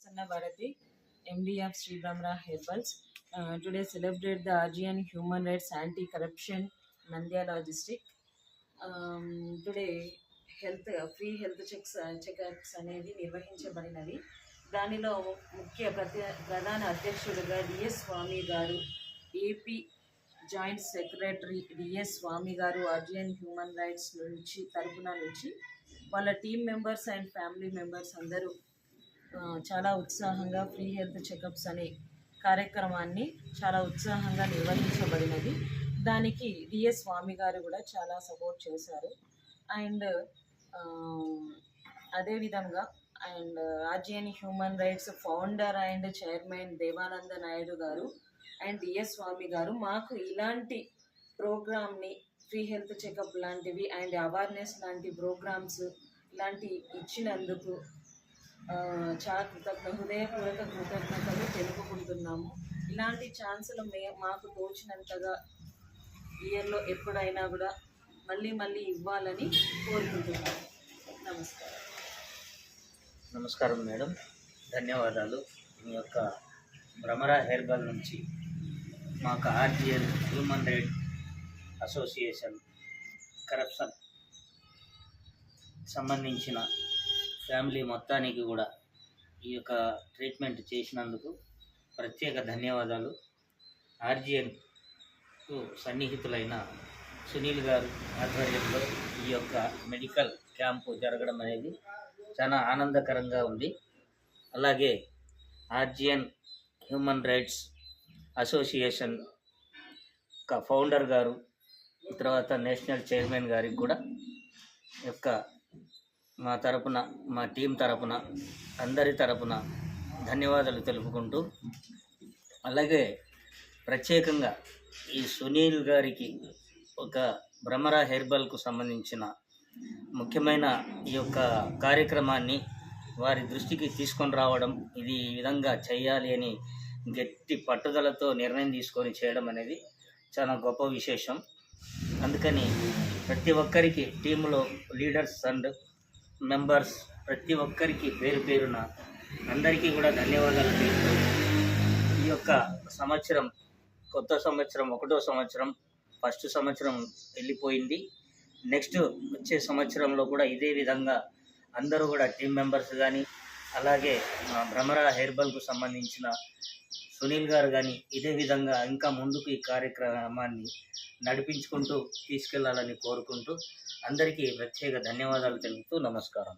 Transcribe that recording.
Prasanna Bharati, MD of Sri Brahmara Herbals. Today celebrate the ASEAN Human Rights Anti-Corruption Nandyala district. Today free health checkups అనేవి నిర్వహించబడినవి. దానిలో ముఖ్య ప్రధాన అధ్యక్షుడిగా DS Swamy గారు, AP joint secretary DS Swamy గారు ఆర్జియన్ human rights తరపున నుంచి వాళ్ళ team members and family members అందరూ చాలా ఉత్సాహంగా ఫ్రీ హెల్త్ చెకప్స్ అనే కార్యక్రమాన్ని చాలా ఉత్సాహంగా నిర్వహించబడినది. దానికి డిఎస్ స్వామి గారు కూడా చాలా సపోర్ట్ చేశారు. అండ్ అదేవిధంగా ఆర్జియన్ human rights founder and chairman Devananda Naidu garu and DS Swamy garu మాకు ఇలాంటి ప్రోగ్రామ్ని ఫ్రీ హెల్త్ చెకప్ లాంటివి అండ్ అవేర్నెస్ లాంటి ప్రోగ్రామ్స్ ఇలాంటి ఇచ్చినందుకు చాలా హృదయపూర్వక కృతజ్ఞతలు తెలుపుకుంటున్నాము. ఇలాంటి ఛాన్సులు మాకు తోచినంతగా ఇయర్లో ఎప్పుడైనా కూడా మళ్ళీ ఇవ్వాలని కోరుకుంటున్నాము. నమస్కారం మేడం, ధన్యవాదాలు. మీ యొక్క భ్రమరా హెర్బల్ నుంచి మాకు ఆర్జిఎన్ హ్యూమన్ రైట్ అసోసియేషన్ కరప్షన్ సంబంధించిన ఫ్యామిలీ మొత్తానికి కూడా ఈ యొక్క ట్రీట్మెంట్ చేసినందుకు ప్రత్యేక ధన్యవాదాలు. ఆర్జిఎన్కు సన్నిహితులైన సునీల్ గారు ఆధ్వర్యంలో ఈ యొక్క మెడికల్ క్యాంపు జరగడం అనేది చాలా ఆనందకరంగా ఉంది. అలాగే ఆర్జియన్ హ్యూమన్ రైట్స్ అసోసియేషన్ ఫౌండర్ గారు, తర్వాత నేషనల్ చైర్మన్ గారికి కూడా యొక్క మా తరపున, మా టీం తరపున, అందరి తరపున ధన్యవాదాలు తెలుపుకుంటూ, అలాగే ప్రత్యేకంగా ఈ సునీల్ గారికి ఒక భ్రమరా హెర్బల్కు సంబంధించిన ముఖ్యమైన ఈ యొక్క కార్యక్రమాన్ని వారి దృష్టికి తీసుకొని రావడం, ఇది ఈ విధంగా చేయాలి అని గట్టి పట్టుదలతో నిర్ణయం తీసుకొని చేయడం అనేది చాలా గొప్ప విశేషం. అందుకని ప్రతి ఒక్కరికి, టీంలో లీడర్స్ అండ్ మెంబర్స్ ప్రతి ఒక్కరికి పేరు పేరున అందరికీ కూడా ధన్యవాదాలు తెలుపుతూ, ఈ యొక్క సంవత్సరం, కొత్త సంవత్సరం, 1వ సంవత్సరం, ఫస్ట్ సంవత్సరం వెళ్ళిపోయింది. నెక్స్ట్ వచ్చే సంవత్సరంలో కూడా ఇదే విధంగా అందరూ కూడా టీం మెంబర్స్ కానీ, అలాగే భ్రమరా హెర్బల్కు సంబంధించిన సునీల్ గారు కానీ ఇదే విధంగా ఇంకా ముందుకు ఈ కార్యక్రమాన్ని నడిపించుకుంటూ తీసుకెళ్లాలని కోరుకుంటూ అందరికీ ప్రత్యేక ధన్యవాదాలు తెలుపుతూ నమస్కారం.